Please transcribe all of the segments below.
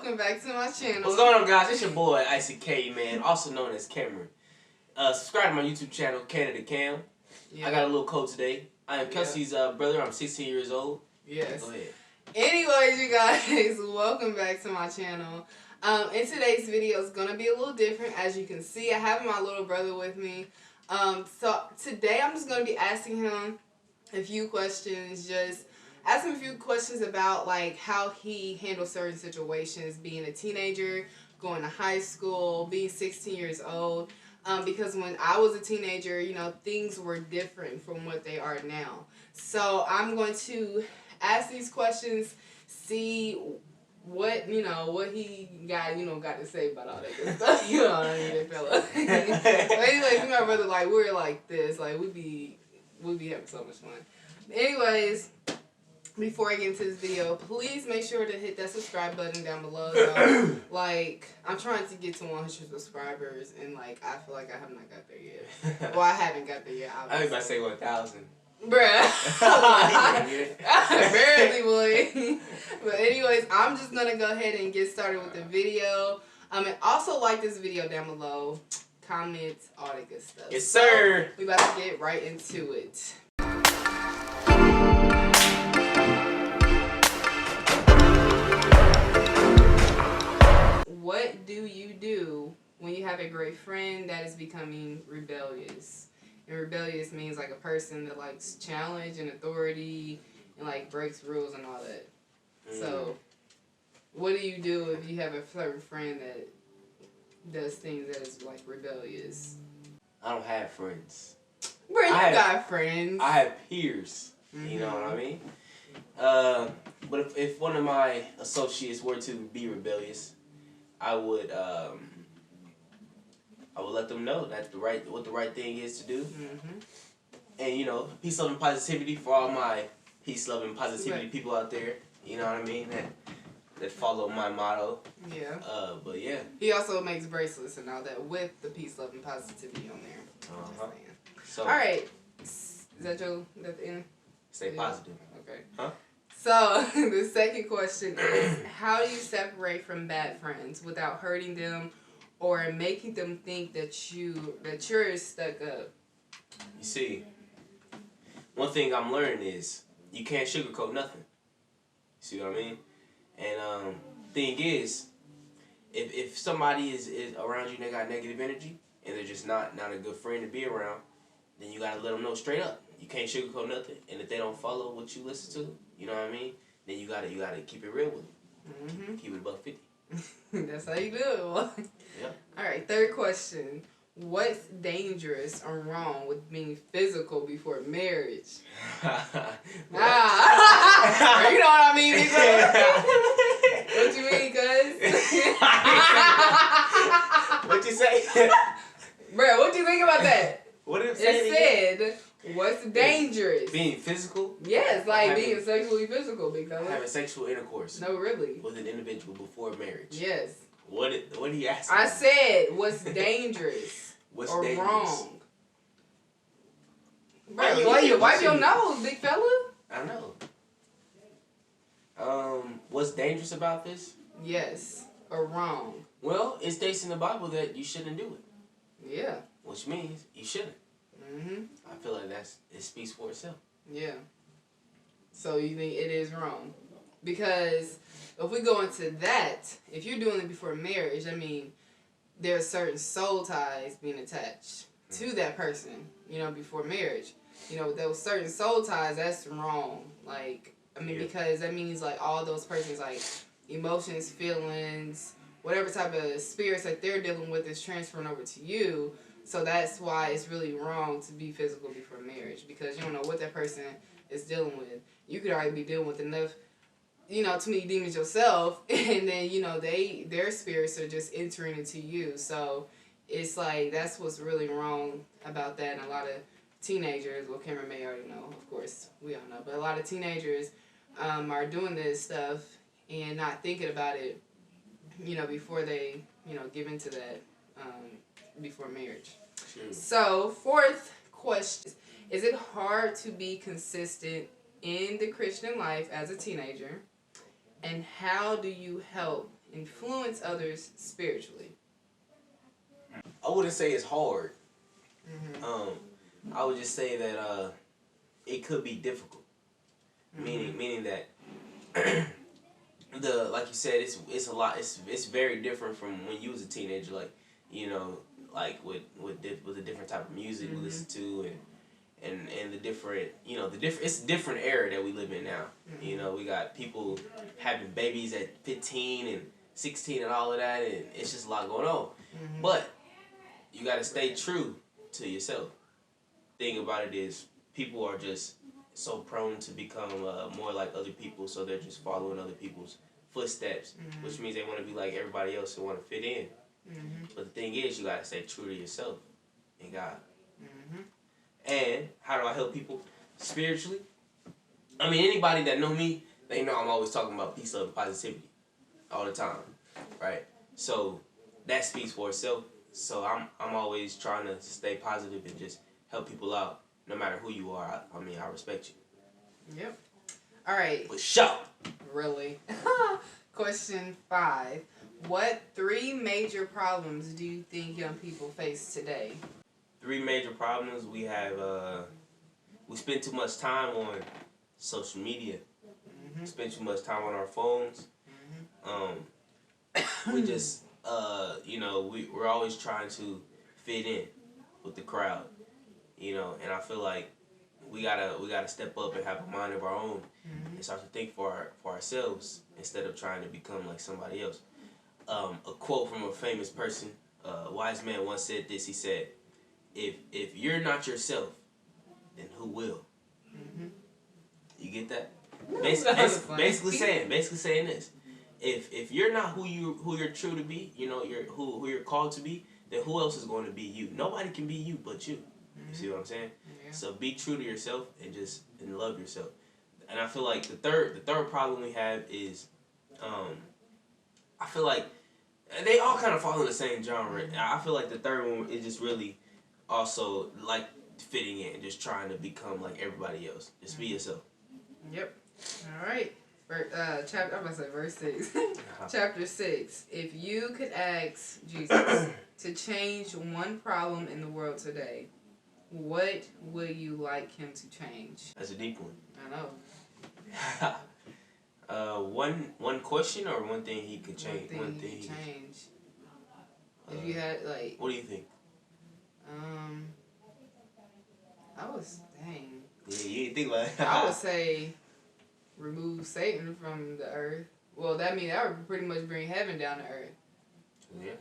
welcome back to my channel. What's going on, guys? It's your boy Icy K, man, also known as Cameron. Subscribe to my YouTube channel, Canada Cam. Yeah. I got a little code today. I am Kelsey's brother. I'm 16 years old. Yes. Go ahead. Anyways, you guys, welcome back to my channel. In today's video is gonna be a little different. As you can see, I have my little brother with me. So today I'm just gonna be asking him a few questions, just ask him a few questions about like how he handles certain situations, being a teenager, going to high school, being 16 years old. Because when I was a teenager, you know, things were different from what they are now. So I'm going to ask these questions, see what, you know, what he got, you know, got to say about all that good stuff. You know what I mean, fella. But anyways, me and my brother, like, we're like this. Like, we be having so much fun. Anyways, before I get into this video, please make sure to hit that subscribe button down below. Y'all. Like, I'm trying to get to 100 subscribers, and like, I feel like I have not got there yet. Well, I haven't got there yet. I was about to say 1,000. Bruh. Barely, boy. But anyways, I'm just gonna go ahead and get started with the video. And also like this video down below. Comment, all that good stuff. Yes, sir. So, we about to get right into it. What do you do when you have a great friend that is becoming rebellious? And rebellious means like a person that likes challenge and authority and like breaks rules and all that. So, what do you do if you have a certain friend that does things that is like rebellious? I don't have friends. Bro, you got friends. I have peers. You know what I mean? But if one of my associates were to be rebellious, I would let them know that's what the right thing is to do. And you know, peace, love, and positivity for all my peace, love, and positivity people out there. You know what I mean? That follow my motto. Yeah. But yeah. He also makes bracelets and all that with the peace, love, and positivity on there. So. All right. Is that the end? Stay positive. Okay. Huh? So the second question is, how do you separate from bad friends without hurting them or making them think that you're stuck up? You see, one thing I'm learning is you can't sugarcoat nothing. See what I mean? And thing is, if somebody is around you and they got negative energy and they're just not a good friend to be around, then you gotta let them know straight up. You can't sugarcoat nothing. And if they don't follow what you listen to, you know what I mean? Then you gotta keep it real with them. Keep it $1.50. That's how you do it, boy. Yeah. All right, third question. What's dangerous or wrong with being physical before marriage? You know what I mean, nigga? What you mean, cuz? What you say? Bro, what do you think about that? What did it say? It said, what's dangerous? Being physical? Yes, like being sexually physical, big fella. Having sexual intercourse. No, really. With an individual before marriage. Yes. What do you ask? I said, what's dangerous? What's or dangerous? Wrong? Bro, why you wipe your nose, big fella? I know. What's dangerous about this? Yes, or wrong. Well, it states in the Bible that you shouldn't do it. Yeah. Which means you shouldn't. I feel like it speaks for itself. Yeah. So you think it is wrong? Because if we go into that, if you're doing it before marriage, I mean, there are certain soul ties being attached to that person, you know, before marriage. You know, those certain soul ties, that's wrong. Like, I mean, because that means, like, all those persons, like, emotions, feelings, whatever type of spirits that they're dealing with is transferring over to you. So that's why it's really wrong to be physical before marriage, because you don't know what that person is dealing with. You could already be dealing with enough, you know, too many demons yourself, and then, you know, their spirits are just entering into you. So it's like, that's what's really wrong about that. And a lot of teenagers, well, Cameron may already know, of course, we all know, but a lot of teenagers are doing this stuff and not thinking about it, you know, before they, you know, give into that before marriage. So, fourth question, is it hard to be consistent in the Christian life as a teenager? And how do you help influence others spiritually? I wouldn't say it's hard. Mm-hmm. I would just say that it could be difficult. Mm-hmm. Meaning that like you said, it's a lot. It's very different from when you was a teenager. Like, you know, like with the different type of music we listen to, and the different, you know, it's a different era that we live in now. You know, we got people having babies at 15 and 16 and all of that, and it's just a lot going on. But you got to stay true to yourself. Thing about it is, people are just so prone to become more like other people, so they're just following other people's footsteps, which means they want to be like everybody else and want to fit in. But the thing is, you got to stay true to yourself and God. And how do I help people spiritually? I mean, anybody that know me, they know I'm always talking about peace, love, and positivity all the time, right? So that speaks for itself. So I'm always trying to stay positive and just help people out, no matter who you are. I mean, I respect you. Yep. All right. For sure. Really? Question 5. What 3 major problems do you think young people face today? 3 major problems we have. We spend too much time on social media. Spend too much time on our phones. We just, you know, we're always trying to fit in with the crowd. You know, and I feel like we gotta step up and have a mind of our own and start to think for ourselves instead of trying to become like somebody else. A quote from a famous person, a wise man once said this. He said, "If you're not yourself, then who will?" You get that? Basically saying this. If you're not who you're true to be, you know, who you're called to be, then who else is going to be you? Nobody can be you but you. You see what I'm saying? Yeah. So be true to yourself and love yourself. And I feel like the third problem we have is, I feel like they all kind of fall in the same genre. I feel like the third one is just really also like fitting in, just trying to become like everybody else. Just be yourself. Yep. All right. Chapter. I'm gonna say verse 6. Chapter 6. If you could ask Jesus to change one problem in the world today, what would you like him to change? That's a deep one. I know. One question or one thing he could change. One thing he could change. If you had like. What do you think? I was dang. Yeah, you didn't think about it. I would say remove Satan from the earth. Well, that means that would pretty much bring heaven down to earth. Yeah.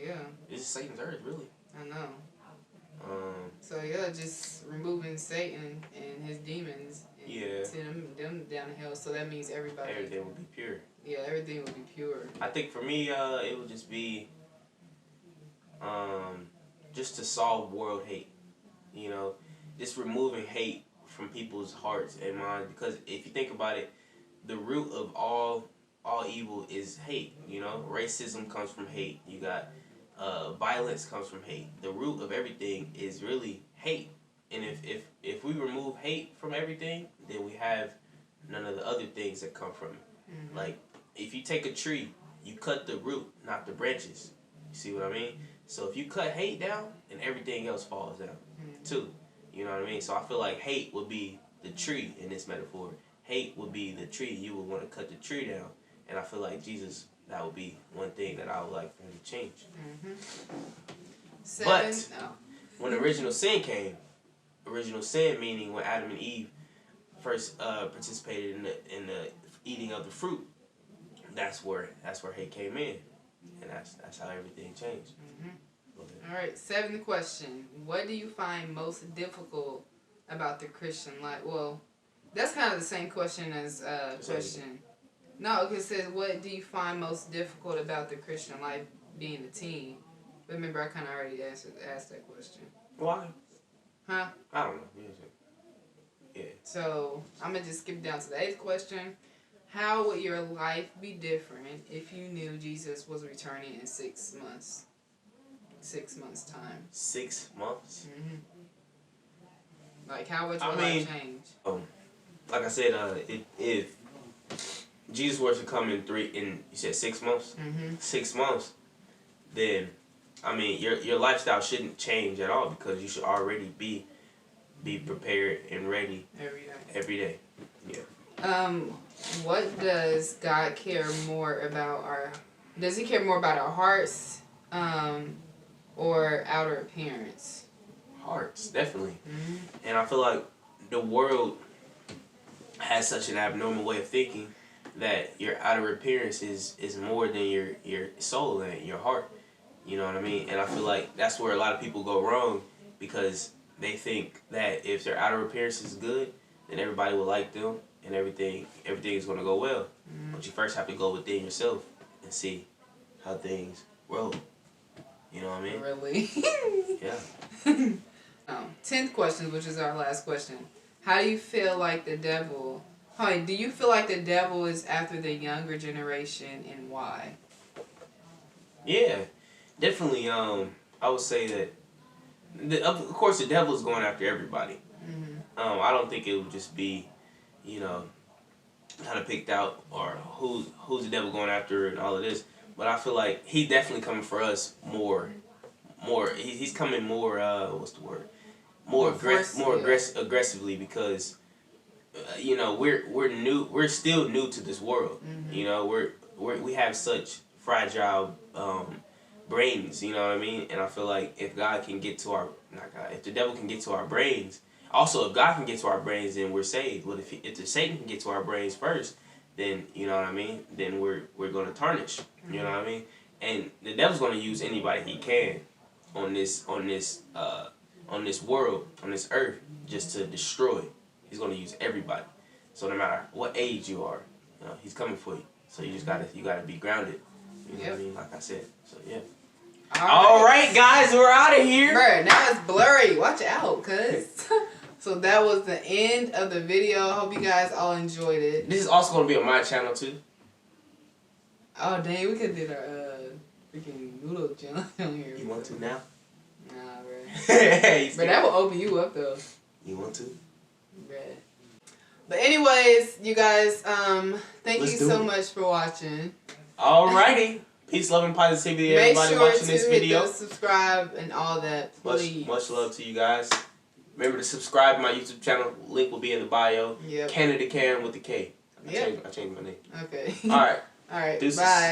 Yeah. It's Satan's earth, really. I know. So yeah, just removing Satan and his demons and sending them down to hell. So that means everything will be pure. Yeah, everything will be pure. I think for me, it would just be just to solve world hate. You know, just removing hate from people's hearts and minds. Because if you think about it, the root of all evil is hate. You know, racism comes from hate. You got violence comes from hate. The root of everything is really hate. And if we remove hate from everything, then we have none of the other things that come from it. Like, if you take a tree, you cut the root, not the branches. You see what I mean? So if you cut hate down, then everything else falls down too. You know what I mean? So I feel like hate would be the tree in this metaphor. Hate would be the tree. You would want to cut the tree down. And I feel like Jesus, that would be one thing that I would like for him to change. But when original sin came, original sin meaning when Adam and Eve first participated in the eating of the fruit, that's where hate came in, and that's how everything changed. All right, 7th question: what do you find most difficult about the Christian life? Well, that's kind of the same question as question. No, because it says, what do you find most difficult about the Christian life being a teen? But remember, I kind of already asked that question. Why? Huh? I don't know. Yeah. So, I'm going to just skip down to the 8th question. How would your life be different if you knew Jesus was returning in 6 months? 6 months' time. 6 months? Like, how would your life change? Like I said, if Jesus were to come in you said 6 months? Mm-hmm. 6 months, then, I mean, your lifestyle shouldn't change at all because you should already be prepared and ready every day. Yeah. What does God care more about does he care more about our hearts, or outer appearance? Hearts, definitely. Mm-hmm. And I feel like the world has such an abnormal way of thinking that your outer appearance is more than your soul and your heart. You know what I mean? And I feel like that's where a lot of people go wrong because they think that if their outer appearance is good, then everybody will like them and everything is going to go well. Mm-hmm. But you first have to go within yourself and see how things roll. You know what I mean? Really? Yeah. 10th question, which is our last question. How do you feel like the devil... do you feel like the devil is after the younger generation, and why? Yeah, definitely. I would say that, of course, the devil is going after everybody. Mm-hmm. I don't think it would just be, kind of picked out or who's the devil going after and all of this. But I feel like he's definitely coming for us more. He's coming more. What's the word? More aggressively because. We're new. We're still new to this world. Mm-hmm. We have such fragile brains. You know what I mean? And I feel like if God can get to if the devil can get to our brains, also if God can get to our brains, then we're saved. But if the Satan can get to our brains first, then you know what I mean. Then we're gonna tarnish. Mm-hmm. You know what I mean? And the devil's gonna use anybody he can on this world, on this earth, just to destroy. He's going to use everybody. So no matter what age you are, he's coming for you. So you just gotta be grounded. You know what I mean? Like I said. So yeah. All right, guys, we're out of here. Bruh, now it's blurry. Watch out, cuz. So that was the end of the video. Hope you guys all enjoyed it. This is also going to be on my channel too. Oh dang, we could do our freaking noodle challenge on here. You want to now? Nah, bruh. But that will open you up though. You want to? But anyways, you guys, thank you so much for watching. Alrighty. Peace, love, and positivity, everybody watching this video. Make sure to subscribe and all that, please. Much love to you guys. Remember to subscribe to my YouTube channel. Link will be in the bio. Yep. Canada Karen with the K. I changed my name. Okay. Alright. Alright. Deuces. Bye.